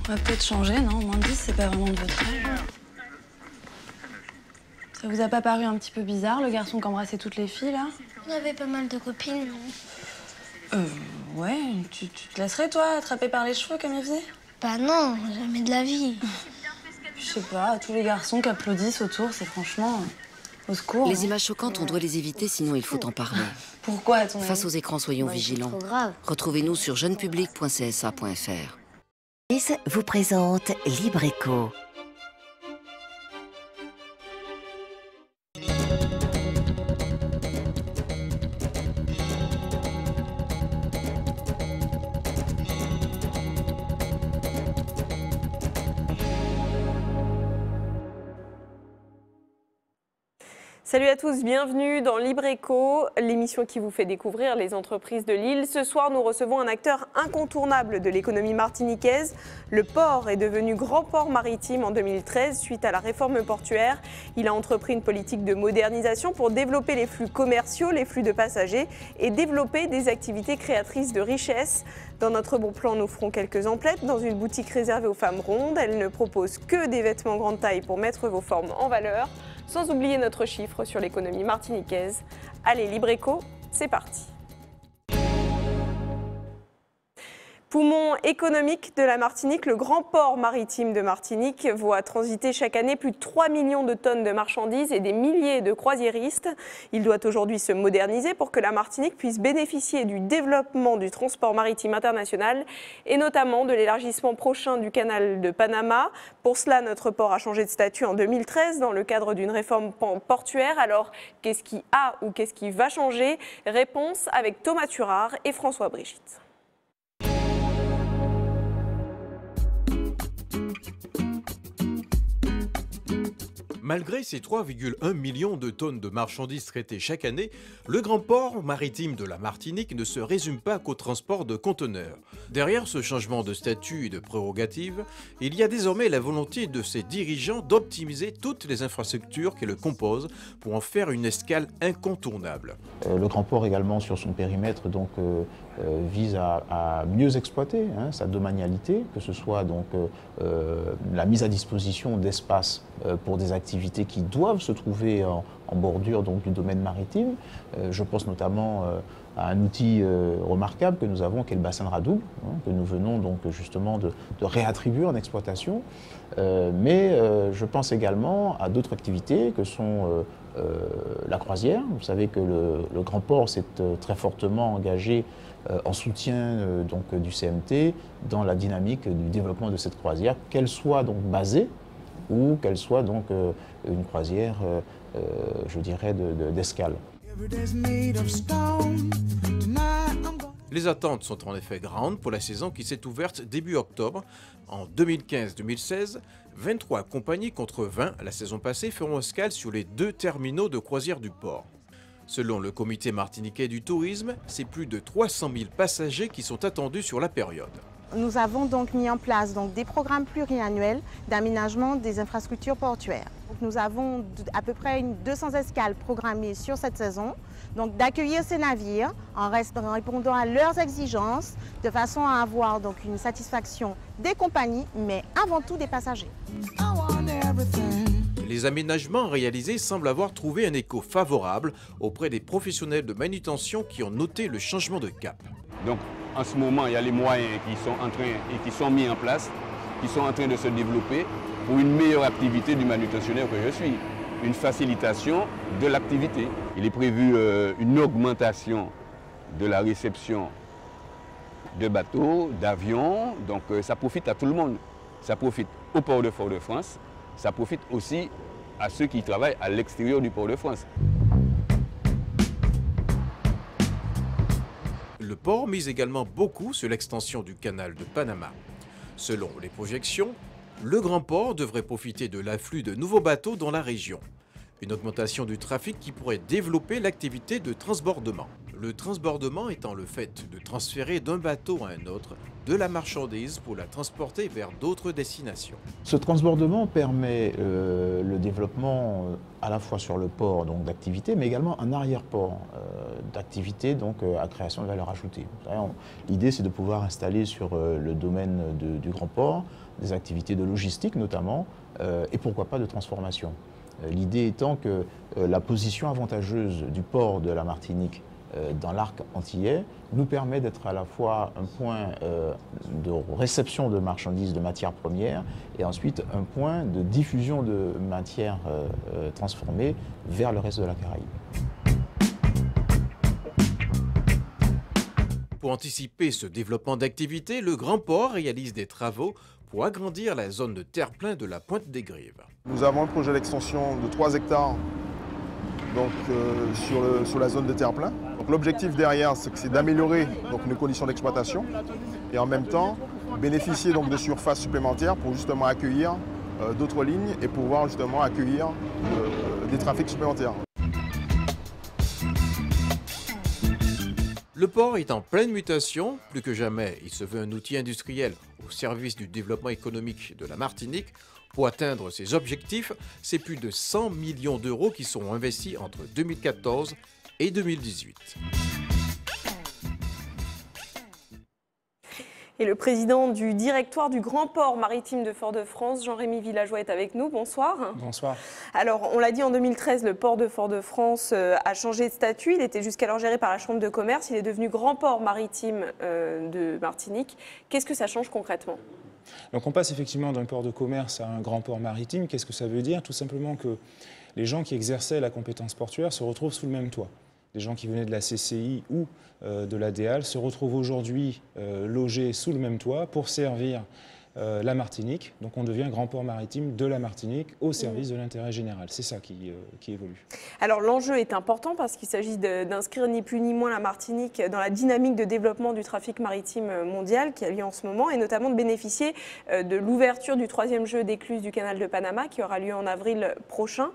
On va peut-être changer, non? Moins de 10, c'est pas vraiment de votre âge. Ça vous a pas paru un petit peu bizarre, le garçon qui embrassait toutes les filles, là? On avait pas mal de copines, non? Ouais, tu te laisserais, toi, attraper par les cheveux comme il faisait? Bah non, jamais de la vie. Je sais pas, tous les garçons qui applaudissent autour, c'est franchement... au secours. Les images choquantes, on doit les éviter, sinon il faut en parler. Pourquoi, à ton avis? Face aux écrans, soyons vigilants. C'est trop grave. Retrouvez-nous sur jeunepublic.csa.fr. Vous présente Libre Écho. Salut à tous, bienvenue dans Libre Écho, l'émission qui vous fait découvrir les entreprises de l'île. Ce soir, nous recevons un acteur incontournable de l'économie martiniquaise. Le port est devenu grand port maritime en 2013 suite à la réforme portuaire. Il a entrepris une politique de modernisation pour développer les flux commerciaux, les flux de passagers et développer des activités créatrices de richesse. Dans notre bon plan, nous ferons quelques emplettes dans une boutique réservée aux femmes rondes. Elle ne propose que des vêtements grande taille pour mettre vos formes en valeur. Sans oublier notre chiffre sur l'économie martiniquaise. Allez, Libre Écho, c'est parti. Poumon économique de la Martinique, le grand port maritime de Martinique voit transiter chaque année plus de 3 millions de tonnes de marchandises et des milliers de croisiéristes. Il doit aujourd'hui se moderniser pour que la Martinique puisse bénéficier du développement du transport maritime international et notamment de l'élargissement prochain du canal de Panama. Pour cela, notre port a changé de statut en 2013 dans le cadre d'une réforme portuaire. Alors, qu'est-ce qui a ou qu'est-ce qui va changer? Réponse avec Thomas Turard et François Brigitte. Malgré ces 3,1 millions de tonnes de marchandises traitées chaque année, le grand port maritime de la Martinique ne se résume pas qu'au transport de conteneurs. Derrière ce changement de statut et de prérogatives, il y a désormais la volonté de ses dirigeants d'optimiser toutes les infrastructures qui le composent pour en faire une escale incontournable. Le grand port également sur son périmètre vise à mieux exploiter sa domanialité, que ce soit la mise à disposition d'espaces pour des activités qui doivent se trouver en bordure du domaine maritime. Je pense notamment à un outil remarquable que nous avons, qui est le bassin de Radouble, que nous venons justement de réattribuer en exploitation. Mais je pense également à d'autres activités que sont la croisière. Vous savez que le grand port s'est très fortement engagé en soutien du CMT dans la dynamique du développement de cette croisière, qu'elle soit basée ou qu'elle soit une croisière, je dirais, d'escale. Les attentes sont en effet grandes pour la saison qui s'est ouverte début octobre. En 2015-2016, 23 compagnies contre 20 la saison passée feront escale sur les 2 terminaux de croisière du port. Selon le comité martiniquais du tourisme, c'est plus de 300 000 passagers qui sont attendus sur la période. Nous avons donc mis en place des programmes pluriannuels d'aménagement des infrastructures portuaires. Nous avons à peu près 200 escales programmées sur cette saison, donc d'accueillir ces navires en répondant à leurs exigences de façon à avoir une satisfaction des compagnies, mais avant tout des passagers. Les aménagements réalisés semblent avoir trouvé un écho favorable auprès des professionnels de manutention qui ont noté le changement de cap. Donc, en ce moment, il y a les moyens qui sont mis en place, qui sont en train de se développer pour une meilleure activité du manutentionnaire que je suis, une facilitation de l'activité. Il est prévu une augmentation de la réception de bateaux, d'avions, donc ça profite à tout le monde. Ça profite au port de Fort-de-France, ça profite aussi à ceux qui travaillent à l'extérieur du port de France. Le port mise également beaucoup sur l'extension du canal de Panama. Selon les projections, le grand port devrait profiter de l'afflux de nouveaux bateaux dans la région. Une augmentation du trafic qui pourrait développer l'activité de transbordement. Le transbordement étant le fait de transférer d'un bateau à un autre de la marchandise pour la transporter vers d'autres destinations. Ce transbordement permet le développement à la fois sur le port d'activités, mais également un arrière-port d'activités à création de valeur ajoutée. L'idée, c'est de pouvoir installer sur le domaine du grand port des activités de logistique notamment, et pourquoi pas de transformation. L'idée étant que la position avantageuse du port de la Martinique dans l'arc antillais nous permet d'être à la fois un point de réception de marchandises, de matières premières, et ensuite un point de diffusion de matières transformées vers le reste de la Caraïbe. Pour anticiper ce développement d'activité, le Grand Port réalise des travaux pour agrandir la zone de terre-plein de la Pointe des Grives. Nous avons un projet d'extension de 3 hectares donc, sur la zone de terre-plein. L'objectif derrière, c'est d'améliorer nos conditions d'exploitation et en même temps bénéficier donc, de surfaces supplémentaires pour justement accueillir d'autres lignes et pouvoir justement accueillir des trafics supplémentaires. Le port est en pleine mutation. Plus que jamais, il se veut un outil industriel au service du développement économique de la Martinique. Pour atteindre ses objectifs, c'est plus de 100 millions d'euros qui sont investis entre 2014 et 2018. Et le président du directoire du Grand Port maritime de Fort-de-France, Jean-Rémy Villageois, est avec nous. Bonsoir. Bonsoir. Alors, on l'a dit, en 2013, le port de Fort-de-France a changé de statut. Il était jusqu'alors géré par la Chambre de commerce. Il est devenu Grand Port maritime de Martinique. Qu'est-ce que ça change concrètement ? Donc on passe effectivement d'un port de commerce à un grand port maritime. Qu'est-ce que ça veut dire? Tout simplement que les gens qui exerçaient la compétence portuaire se retrouvent sous le même toit. Les gens qui venaient de la CCI ou de la DEAL se retrouvent aujourd'hui logés sous le même toit pour servir la Martinique. Donc on devient grand port maritime de la Martinique au service de l'intérêt général. C'est ça qui évolue. Alors l'enjeu est important parce qu'il s'agit d'inscrire ni plus ni moins la Martinique dans la dynamique de développement du trafic maritime mondial qui a lieu en ce moment et notamment de bénéficier de l'ouverture du 3e jeu d'écluse du canal de Panama qui aura lieu en avril prochain.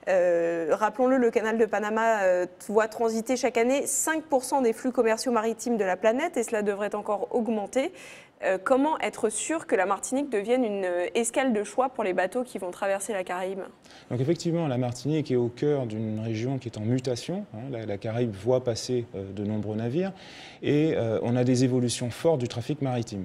Rappelons-le, le canal de Panama voit transiter chaque année 5% des flux commerciaux maritimes de la planète et cela devrait encore augmenter. Comment être sûr que la Martinique devienne une escale de choix pour les bateaux qui vont traverser la Caraïbe? Donc effectivement, la Martinique est au cœur d'une région qui est en mutation. La Caraïbe voit passer de nombreux navires et on a des évolutions fortes du trafic maritime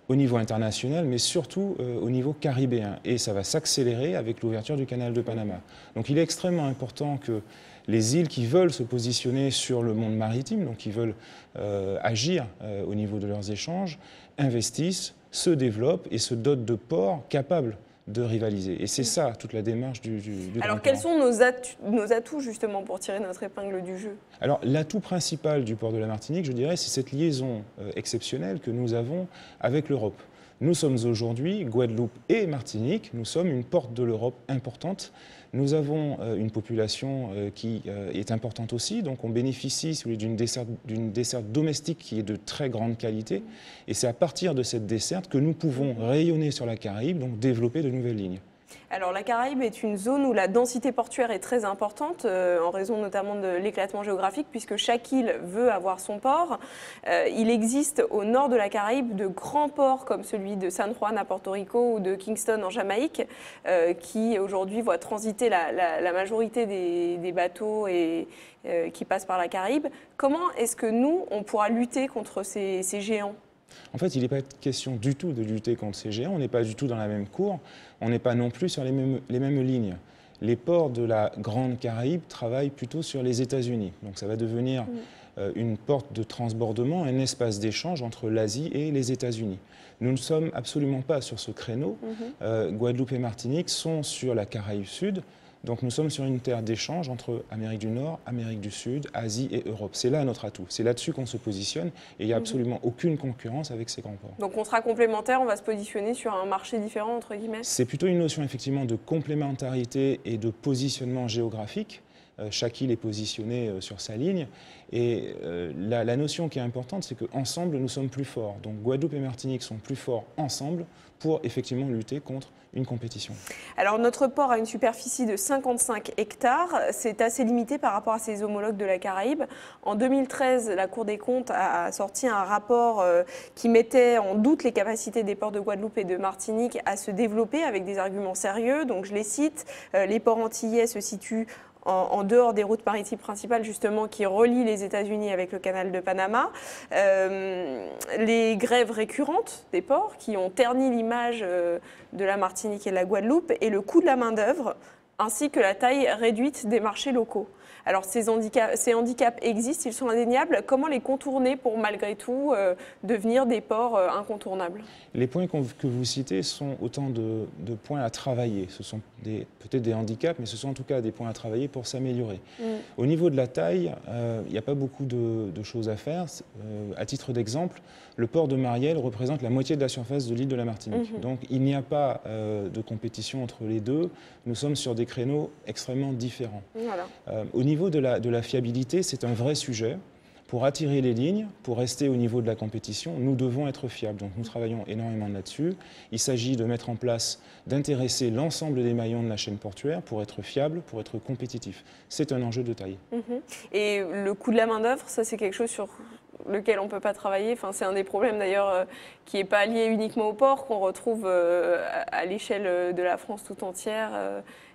au niveau international, mais surtout au niveau caribéen. Et ça va s'accélérer avec l'ouverture du canal de Panama. Donc il est extrêmement important que les îles qui veulent se positionner sur le monde maritime, donc qui veulent agir au niveau de leurs échanges, investissent, se développent et se dotent de ports capables de rivaliser. Et c'est ça, toute la démarche du Alors, quels sont nos atouts, justement, pour tirer notre épingle du jeu? Alors, l'atout principal du port de la Martinique, je dirais, c'est cette liaison exceptionnelle que nous avons avec l'Europe. Nous sommes aujourd'hui, Guadeloupe et Martinique, nous sommes une porte de l'Europe importante. Nous avons une population qui est importante aussi, donc on bénéficie d'une desserte domestique qui est de très grande qualité. Et c'est à partir de cette desserte que nous pouvons rayonner sur la Caraïbe, donc développer de nouvelles lignes. Alors la Caraïbe est une zone où la densité portuaire est très importante, en raison notamment de l'éclatement géographique, puisque chaque île veut avoir son port. Il existe au nord de la Caraïbe de grands ports comme celui de San Juan à Porto Rico ou de Kingston en Jamaïque, qui aujourd'hui voient transiter la majorité des bateaux qui passent par la Caraïbe. Comment est-ce que nous, on pourra lutter contre ces géants ? En fait, il n'est pas question du tout de lutter contre ces géants, on n'est pas du tout dans la même cour, on n'est pas non plus sur les mêmes lignes. Les ports de la Grande Caraïbe travaillent plutôt sur les États-Unis. Donc ça va devenir une porte de transbordement, un espace d'échange entre l'Asie et les États-Unis. Nous ne sommes absolument pas sur ce créneau. Guadeloupe et Martinique sont sur la Caraïbe Sud. Donc nous sommes sur une terre d'échange entre Amérique du Nord, Amérique du Sud, Asie et Europe. C'est là notre atout, c'est là-dessus qu'on se positionne et il n'y a absolument aucune concurrence avec ces grands ports. Donc on sera complémentaires, on va se positionner sur un marché différent entre guillemets? C'est plutôt une notion effectivement de complémentarité et de positionnement géographique. Chaque île est positionnée sur sa ligne et la notion qui est importante, c'est qu'ensemble nous sommes plus forts. Donc Guadeloupe et Martinique sont plus forts ensemble pour effectivement lutter contre une compétition. Alors notre port a une superficie de 55 hectares, c'est assez limité par rapport à ses homologues de la Caraïbe. En 2013, la Cour des comptes a sorti un rapport qui mettait en doute les capacités des ports de Guadeloupe et de Martinique à se développer avec des arguments sérieux. Donc je les cite, les ports antillais se situent en dehors des routes maritimes principales justement qui relient les États-Unis avec le canal de Panama. Les grèves récurrentes des ports qui ont terni l'image de la Martinique et de la Guadeloupe et le coût de la main-d'œuvre ainsi que la taille réduite des marchés locaux. Alors ces handicaps existent, ils sont indéniables. Comment les contourner pour malgré tout devenir des ports incontournables? Les points que vous citez sont autant de points à travailler. Ce sont peut-être des handicaps, mais ce sont en tout cas des points à travailler pour s'améliorer. Au niveau de la taille, il n'y a pas beaucoup de choses à faire. À titre d'exemple, le port de Mariel représente la moitié de la surface de l'île de la Martinique. Donc il n'y a pas de compétition entre les deux. Nous sommes sur des créneaux extrêmement différents. Voilà. Au niveau de la fiabilité, c'est un vrai sujet. Pour attirer les lignes, pour rester au niveau de la compétition, nous devons être fiables. Donc nous travaillons énormément là-dessus. Il s'agit de mettre en place, d'intéresser l'ensemble des maillons de la chaîne portuaire pour être fiable, pour être compétitif. C'est un enjeu de taille. Et le coût de la main-d'œuvre, ça c'est quelque chose sur lequel on ne peut pas travailler. Enfin, c'est un des problèmes d'ailleurs qui n'est pas lié uniquement au port, qu'on retrouve à l'échelle de la France tout entière.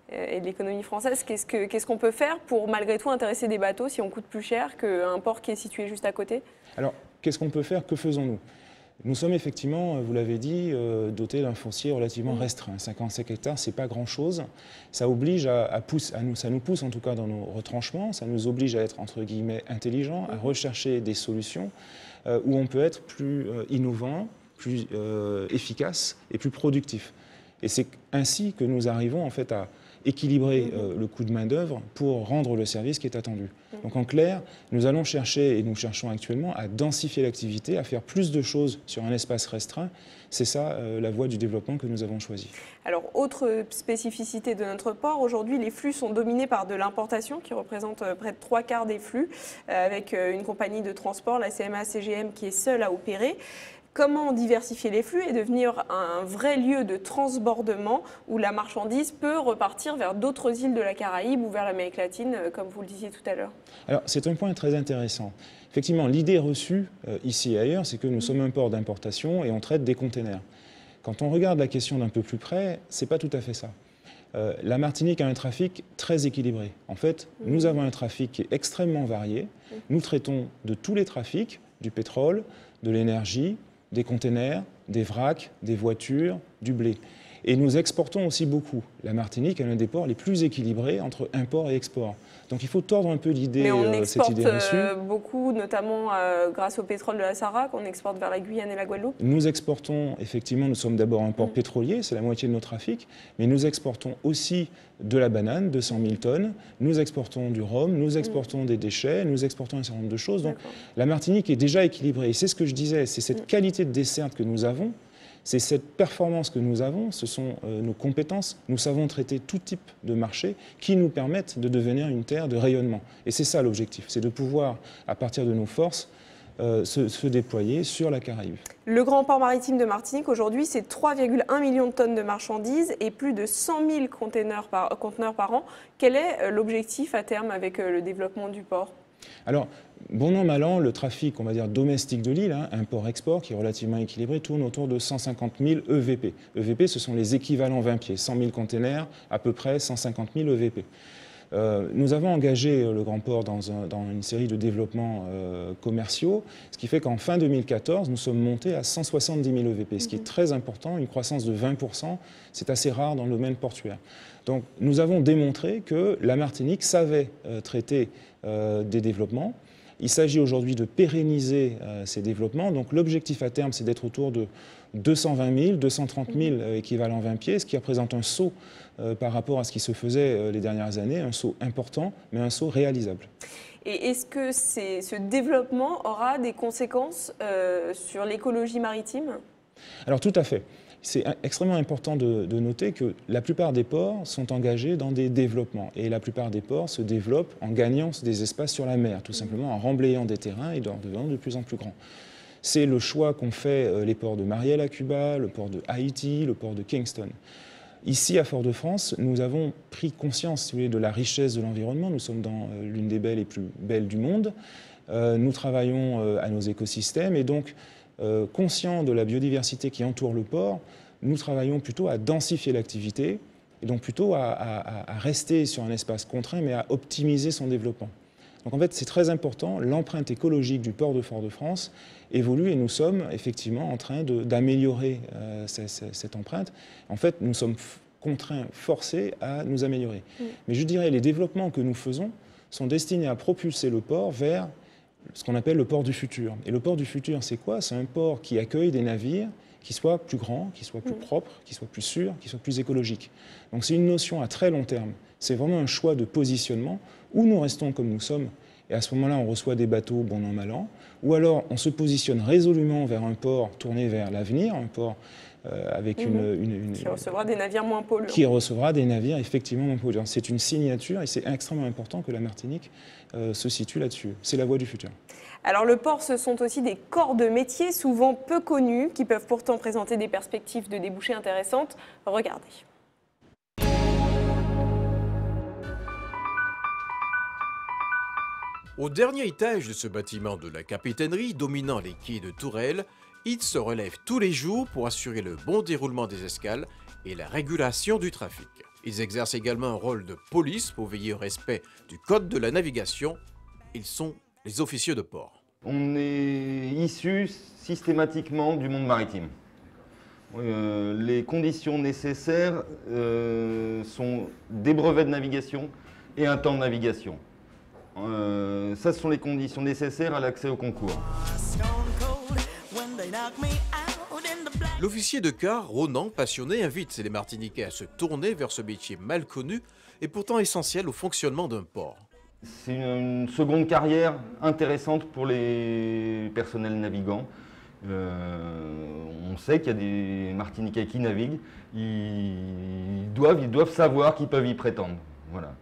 Et de l'économie française, qu'est-ce qu'on peut faire pour malgré tout intéresser des bateaux si on coûte plus cher qu'un port qui est situé juste à côté? Alors, qu'est-ce qu'on peut faire? Que faisons-nous? Nous sommes effectivement, vous l'avez dit, dotés d'un foncier relativement restreint. 55 hectares, ce n'est pas grand-chose. Ça oblige ça nous pousse en tout cas dans nos retranchements, ça nous oblige à être entre guillemets intelligents, à rechercher des solutions où on peut être plus innovant, plus efficace et plus productif. Et c'est ainsi que nous arrivons en fait à équilibrer le coût de main-d'œuvre pour rendre le service qui est attendu. Donc en clair, nous allons chercher, et nous cherchons actuellement, à densifier l'activité, à faire plus de choses sur un espace restreint. C'est ça la voie du développement que nous avons choisie. Alors, autre spécificité de notre port, aujourd'hui, les flux sont dominés par de l'importation qui représente près de 3/4 des flux, avec une compagnie de transport, la CMA-CGM, qui est seule à opérer. Comment diversifier les flux et devenir un vrai lieu de transbordement où la marchandise peut repartir vers d'autres îles de la Caraïbe ou vers l'Amérique latine, comme vous le disiez tout à l'heure? Alors, c'est un point très intéressant. Effectivement, l'idée reçue ici et ailleurs, c'est que nous sommes un port d'importation et on traite des containers. Quand on regarde la question d'un peu plus près, ce n'est pas tout à fait ça. La Martinique a un trafic très équilibré. En fait, nous avons un trafic qui est extrêmement varié. Nous traitons de tous les trafics, du pétrole, de l'énergie, des containers, des vracs, des voitures, du blé. Et nous exportons aussi beaucoup. La Martinique est l'un des ports les plus équilibrés entre import et export. Donc il faut tordre un peu l'idée, cette idée reçue. Mais on exporte beaucoup, notamment grâce au pétrole de la Sahara, qu'on exporte vers la Guyane et la Guadeloupe. Nous exportons, effectivement, nous sommes d'abord un port pétrolier, c'est la moitié de nos trafics, mais nous exportons aussi de la banane, 200 000 tonnes, nous exportons du rhum, nous exportons des déchets, nous exportons un certain nombre de choses. Donc la Martinique est déjà équilibrée. Et c'est ce que je disais, c'est cette qualité de desserte que nous avons. C'est cette performance que nous avons, ce sont nos compétences. Nous savons traiter tout type de marché qui nous permettent de devenir une terre de rayonnement. Et c'est ça l'objectif, c'est de pouvoir, à partir de nos forces, se déployer sur la Caraïbe. Le grand port maritime de Martinique, aujourd'hui, c'est 3,1 millions de tonnes de marchandises et plus de 100 000 conteneurs par an. Quel est l'objectif à terme avec le développement du port? Alors, bon an, mal an, le trafic, on va dire, domestique de l'île, import-export, qui est relativement équilibré, tourne autour de 150 000 EVP. EVP, ce sont les équivalents 20 pieds, 100 000 containers, à peu près 150 000 EVP. Nous avons engagé le grand port dans une série de développements commerciaux, ce qui fait qu'en fin 2014, nous sommes montés à 170 000 EVP, ce qui est très important, une croissance de 20%, c'est assez rare dans le domaine portuaire. Donc nous avons démontré que la Martinique savait traiter des développements. Il s'agit aujourd'hui de pérenniser ces développements. Donc l'objectif à terme, c'est d'être autour de 220 000, 230 000 équivalents 20 pieds, ce qui représente un saut par rapport à ce qui se faisait les dernières années, un saut important, mais un saut réalisable. Et est-ce que ce développement aura des conséquences sur l'écologie maritime? Alors tout à fait. C'est extrêmement important de noter que la plupart des ports sont engagés dans des développements. Et la plupart des ports se développent en gagnant des espaces sur la mer, tout simplement en remblayant des terrains et en devenant de plus en plus grands. C'est le choix qu'ont fait les ports de Mariel à Cuba, le port de Haïti, le port de Kingston. Ici, à Fort-de-France, nous avons pris conscience, si vous voulez, de la richesse de l'environnement. Nous sommes dans l'une des baies les plus belles du monde. Nous travaillons à nos écosystèmes et donc, conscients de la biodiversité qui entoure le port, nous travaillons plutôt à densifier l'activité, et donc plutôt à rester sur un espace contraint, mais à optimiser son développement. Donc en fait, c'est très important, l'empreinte écologique du port de Fort-de-France évolue et nous sommes effectivement en train d'améliorer cette empreinte. En fait, nous sommes contraints, forcés à nous améliorer. Mais je dirais, les développements que nous faisons sont destinés à propulser le port vers ce qu'on appelle le port du futur. Et le port du futur, c'est quoi? C'est un port qui accueille des navires qui soient plus grands, qui soient plus propres, qui soient plus sûrs, qui soient plus écologiques. Donc c'est une notion à très long terme. C'est vraiment un choix de positionnement où nous restons comme nous sommes. Et à ce moment-là, on reçoit des bateaux bon an, mal an. Ou alors, on se positionne résolument vers un port tourné vers l'avenir, un port avec qui recevra des navires moins polluants. Qui recevra des navires effectivement moins polluants. C'est une signature et c'est extrêmement important que la Martinique se situe là-dessus. C'est la voie du futur. Alors le port, ce sont aussi des corps de métier souvent peu connus qui peuvent pourtant présenter des perspectives de débouchés intéressantes. Regardez. Au dernier étage de ce bâtiment de la capitainerie dominant les quais de Tourelle, ils se relèvent tous les jours pour assurer le bon déroulement des escales et la régulation du trafic. Ils exercent également un rôle de police pour veiller au respect du code de la navigation. Ils sont les officiers de port. On est issus systématiquement du monde maritime. Les conditions nécessaires sont des brevets de navigation et un temps de navigation. Ça, ce sont les conditions nécessaires à l'accès au concours. L'officier de quart, Ronan, passionné, invite les Martiniquais à se tourner vers ce métier mal connu et pourtant essentiel au fonctionnement d'un port. C'est une seconde carrière intéressante pour les personnels navigants. On sait qu'il y a des Martiniquais qui naviguent. Ils doivent savoir qu'ils peuvent y prétendre. Voilà.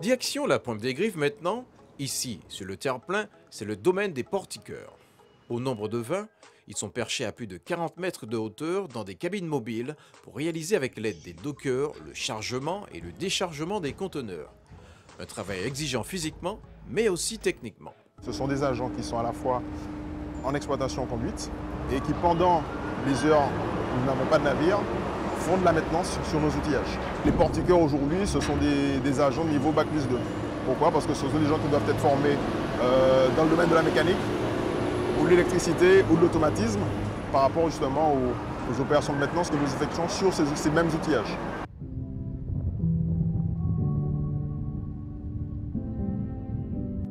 Direction la Pointe des Griffes maintenant. Ici, sur le terre-plein, c'est le domaine des portiqueurs. Au nombre de 20, ils sont perchés à plus de 40 mètres de hauteur dans des cabines mobiles pour réaliser avec l'aide des dockers le chargement et le déchargement des conteneurs. Un travail exigeant physiquement, mais aussi techniquement. Ce sont des agents qui sont à la fois en exploitation conduite et qui, pendant les heures où nous n'avons pas de navire, font de la maintenance sur nos outillages. Les portiqueurs aujourd'hui, ce sont des agents de niveau Bac+2. Pourquoi? Parce que ce sont des gens qui doivent être formés dans le domaine de la mécanique, ou de l'électricité, ou de l'automatisme, par rapport justement aux opérations de maintenance que nous effectuons sur ces mêmes outillages.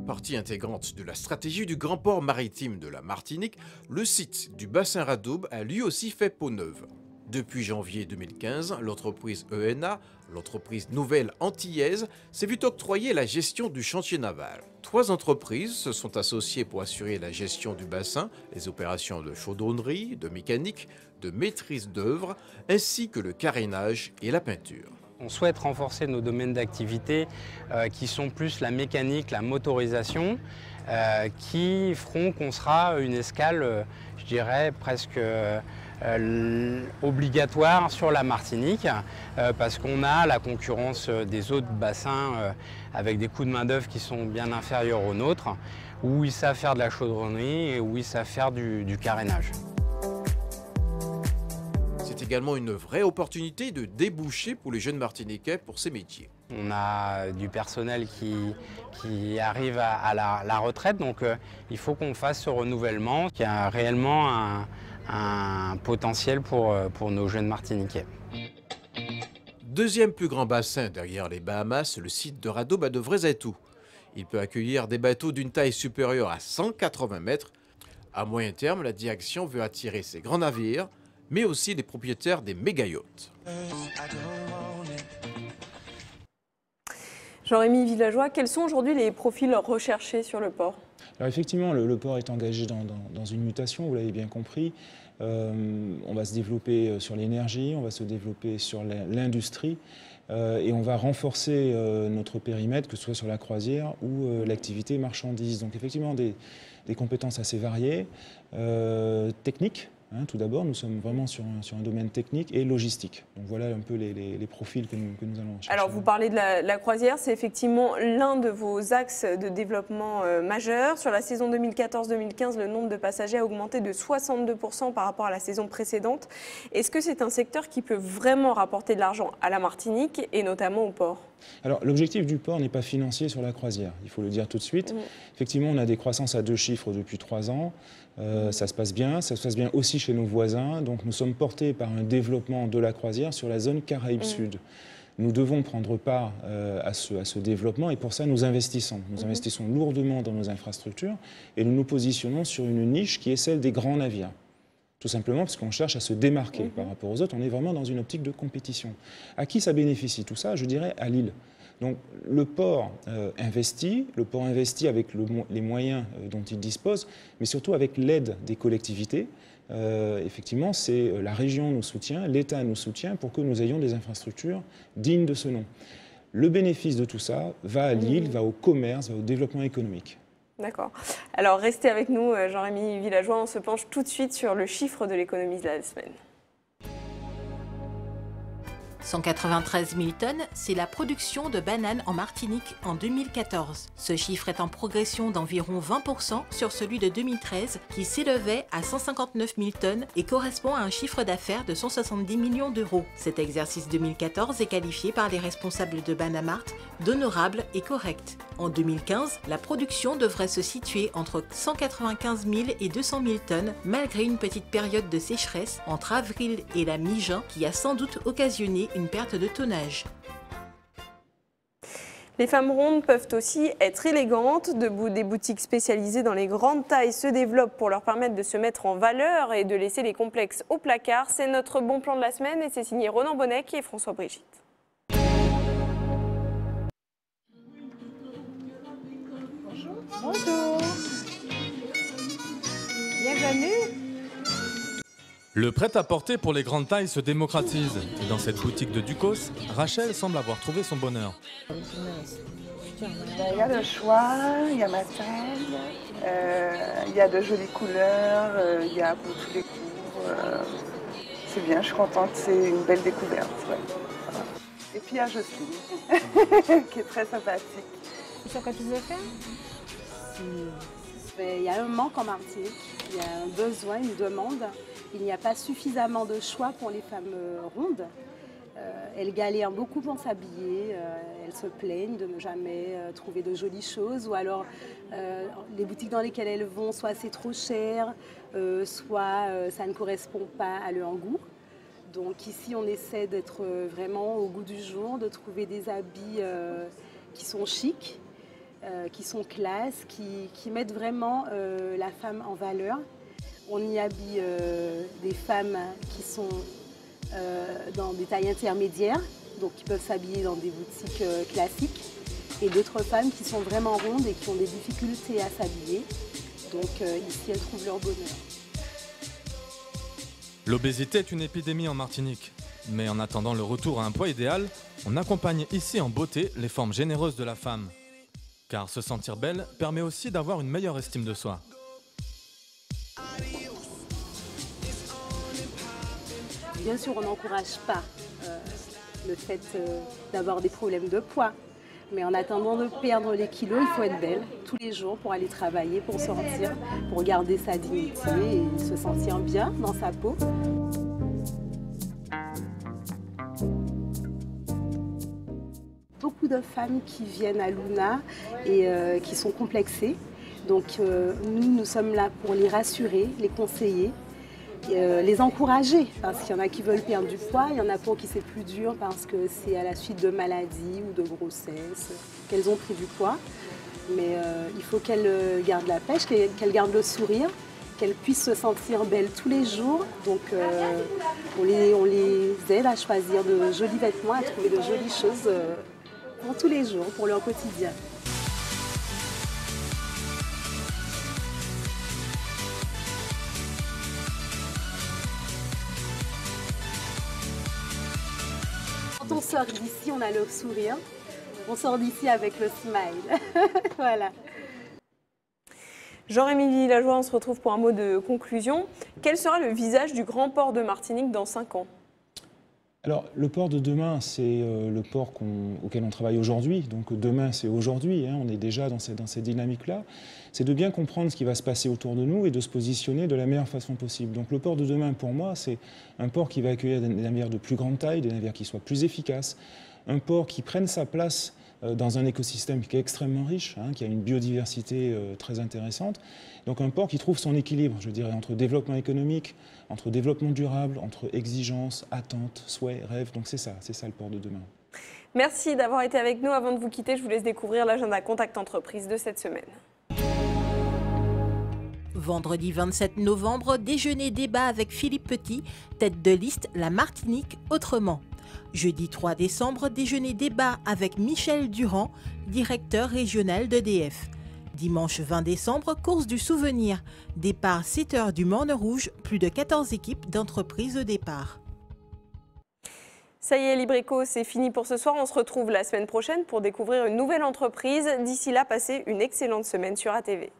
Partie intégrante de la stratégie du grand port maritime de la Martinique, le site du bassin Radoub a lui aussi fait peau neuve. Depuis janvier 2015, l'entreprise ENA, l'entreprise nouvelle antillaise, s'est vue octroyer la gestion du chantier naval. 3 entreprises se sont associées pour assurer la gestion du bassin, les opérations de chaudronnerie, de mécanique, de maîtrise d'œuvre, ainsi que le carénage et la peinture. On souhaite renforcer nos domaines d'activité qui sont plus la mécanique, la motorisation, qui feront qu'on sera une escale, je dirais, presque obligatoire sur la Martinique parce qu'on a la concurrence des autres bassins avec des coûts de main-d'œuvre qui sont bien inférieurs aux nôtres, où ils savent faire de la chaudronnerie et où ils savent faire du carénage. C'est également une vraie opportunité de déboucher pour les jeunes Martiniquais pour ces métiers. On a du personnel qui arrive à la retraite, donc il faut qu'on fasse ce renouvellement qui a réellement un potentiel pour nos jeunes Martiniquais. Deuxième plus grand bassin derrière les Bahamas, le site de Radoub a de vrais atouts. Il peut accueillir des bateaux d'une taille supérieure à 180 mètres. À moyen terme, la direction veut attirer ces grands navires, mais aussi les propriétaires des méga-yachts. Jean-Rémy Villageois, quels sont aujourd'hui les profils recherchés sur le port? Alors effectivement, le port est engagé dans une mutation, vous l'avez bien compris. On va se développer sur l'énergie, on va se développer sur l'industrie et on va renforcer notre périmètre, que ce soit sur la croisière ou l'activité marchandise. Donc effectivement, des compétences assez variées, techniques, Tout d'abord, nous sommes vraiment sur un domaine technique et logistique. Donc voilà un peu les profils que nous allons chercher. Alors vous parlez de la croisière, c'est effectivement l'un de vos axes de développement majeurs. Sur la saison 2014-2015, le nombre de passagers a augmenté de 62% par rapport à la saison précédente. Est-ce que c'est un secteur qui peut vraiment rapporter de l'argent à la Martinique et notamment au port ? Alors l'objectif du port n'est pas financier sur la croisière, il faut le dire tout de suite. Effectivement, on a des croissances à 2 chiffres depuis 3 ans. Ça se passe bien aussi chez nos voisins. Donc nous sommes portés par un développement de la croisière sur la zone Caraïbes Sud. Nous devons prendre part à ce développement et pour ça nous investissons. Nous investissons lourdement dans nos infrastructures et nous nous positionnons sur une niche qui est celle des grands navires. Tout simplement parce qu'on cherche à se démarquer par rapport aux autres. On est vraiment dans une optique de compétition. À qui ça bénéficie tout ça? Je dirais à l'île. Donc le port investit avec les moyens dont il dispose, mais surtout avec l'aide des collectivités. Effectivement, c'est la région nous soutient, l'État nous soutient pour que nous ayons des infrastructures dignes de ce nom. Le bénéfice de tout ça va à l'île, va au commerce, va au développement économique. D'accord. Alors restez avec nous, Jean-Rémy Villageois, on se penche tout de suite sur le chiffre de l'économie de la semaine. 193 000 tonnes, c'est la production de bananes en Martinique en 2014. Ce chiffre est en progression d'environ 20% sur celui de 2013 qui s'élevait à 159 000 tonnes et correspond à un chiffre d'affaires de 170 millions d'euros. Cet exercice 2014 est qualifié par les responsables de Banamart d'honorable et correct. En 2015, la production devrait se situer entre 195 000 et 200 000 tonnes malgré une petite période de sécheresse entre avril et la mi-juin qui a sans doute occasionné une perte de tonnage. Les femmes rondes peuvent aussi être élégantes. Des boutiques spécialisées dans les grandes tailles se développent pour leur permettre de se mettre en valeur et de laisser les complexes au placard. C'est notre bon plan de la semaine et c'est signé Ronan Bonnec et François Brigitte. Bonjour. Bienvenue. Le prêt-à-porter pour les grandes tailles se démocratise. Et dans cette boutique de Ducos, Rachel semble avoir trouvé son bonheur. Il y a le choix, il y a ma taille, il y a de jolies couleurs, il y a pour tous les goûts. C'est bien, je suis contente, c'est une belle découverte. Ouais. Voilà. Et puis il y a Jocelyne, qui est très sympathique. C'est ce que tu veux faire? Il y a un manque en Martinique, il y a un besoin, une demande. Il n'y a pas suffisamment de choix pour les femmes rondes. Elles galèrent beaucoup pour s'habiller, elles se plaignent de ne jamais trouver de jolies choses, ou alors les boutiques dans lesquelles elles vont, soit c'est trop cher, soit ça ne correspond pas à leur goût. Donc ici on essaie d'être vraiment au goût du jour, de trouver des habits qui sont chics, qui sont classe, qui mettent vraiment la femme en valeur. On y habille des femmes qui sont dans des tailles intermédiaires, donc qui peuvent s'habiller dans des boutiques classiques, et d'autres femmes qui sont vraiment rondes et qui ont des difficultés à s'habiller. Donc ici, elles trouvent leur bonheur. L'obésité est une épidémie en Martinique. Mais en attendant le retour à un poids idéal, on accompagne ici en beauté les formes généreuses de la femme. Car se sentir belle permet aussi d'avoir une meilleure estime de soi. Bien sûr, on n'encourage pas le fait d'avoir des problèmes de poids. Mais en attendant de perdre les kilos, il faut être belle tous les jours pour aller travailler, pour sortir, pour garder sa dignité et se sentir bien dans sa peau. Beaucoup de femmes qui viennent à Luna et qui sont complexées. Donc nous sommes là pour les rassurer, les conseiller. Les encourager, parce qu'il y en a qui veulent perdre du poids, il y en a pour qui c'est plus dur parce que c'est à la suite de maladies ou de grossesse qu'elles ont pris du poids. Mais il faut qu'elles gardent la pêche, qu'elles gardent le sourire, qu'elles puissent se sentir belles tous les jours. Donc on les aide à choisir de jolis vêtements, à trouver de jolies choses pour tous les jours, pour leur quotidien. Quand on sort d'ici, on a le sourire. On sort d'ici avec le smile. Voilà. Jean-Rémy Villageois, on se retrouve pour un mot de conclusion. Quel sera le visage du grand port de Martinique dans 5 ans? Alors, le port de demain, c'est le port auquel on travaille aujourd'hui. Donc, demain, c'est aujourd'hui. Hein, on est déjà dans ces dynamiques-là. C'est de bien comprendre ce qui va se passer autour de nous et de se positionner de la meilleure façon possible. Donc, le port de demain, pour moi, c'est un port qui va accueillir des navires de plus grande taille, des navires qui soient plus efficaces, un port qui prenne sa place dans un écosystème qui est extrêmement riche, hein, qui a une biodiversité très intéressante. Donc un port qui trouve son équilibre, je dirais, entre développement économique, entre développement durable, entre exigences, attentes, souhaits, rêves. Donc c'est ça le port de demain. Merci d'avoir été avec nous. Avant de vous quitter, je vous laisse découvrir l'agenda Contact Entreprise de cette semaine. Vendredi 27 novembre, déjeuner-débat avec Philippe Petit, tête de liste La Martinique autrement. Jeudi 3 décembre, déjeuner-débat avec Michel Durand, directeur régional d'EDF. Dimanche 20 décembre, course du souvenir. Départ 7 heures du Morne Rouge, plus de 14 équipes d'entreprises au départ. Ça y est, Libreco, c'est fini pour ce soir. On se retrouve la semaine prochaine pour découvrir une nouvelle entreprise. D'ici là, passez une excellente semaine sur ATV.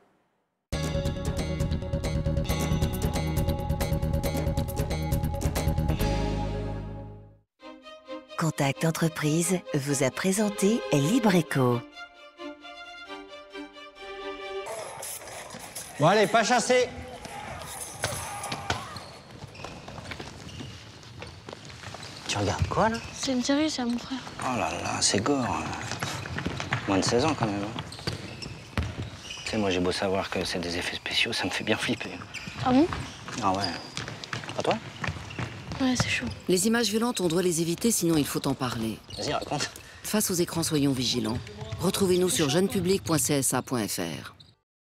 Contact Entreprise vous a présenté Libreco. Bon allez, pas chasser. Tu regardes quoi là? C'est une série, ça, mon frère. Oh là là, c'est gore. Moins de 16 ans quand même. Tu sais, moi j'ai beau savoir que c'est des effets spéciaux, ça me fait bien flipper. Ah bon? Ah ouais. Pas toi? Ouais, c'est chaud. Les images violentes, on doit les éviter, sinon il faut en parler. Vas-y, raconte. Face aux écrans, soyons vigilants. Retrouvez-nous sur jeunepublic.csa.fr.